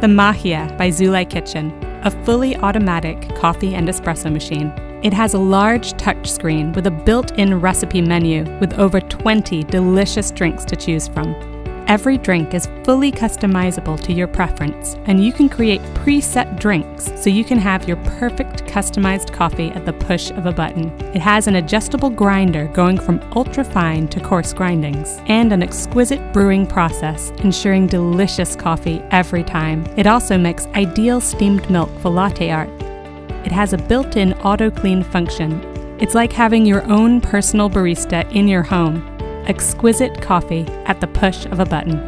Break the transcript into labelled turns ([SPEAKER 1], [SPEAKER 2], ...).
[SPEAKER 1] The Magia by Zulay Kitchen, a fully automatic coffee and espresso machine. It has a large touchscreen with a built-in recipe menu with over 20 delicious drinks to choose from. Every drink is fully customizable to your preference, and you can create preset drinks so you can have your perfect customized coffee at the push of a button. It has an adjustable grinder going from ultra-fine to coarse grindings, and an exquisite brewing process ensuring delicious coffee every time. It also makes ideal steamed milk for latte art. It has a built-in auto-clean function. It's like having your own personal barista in your home. Exquisite coffee at the push of a button.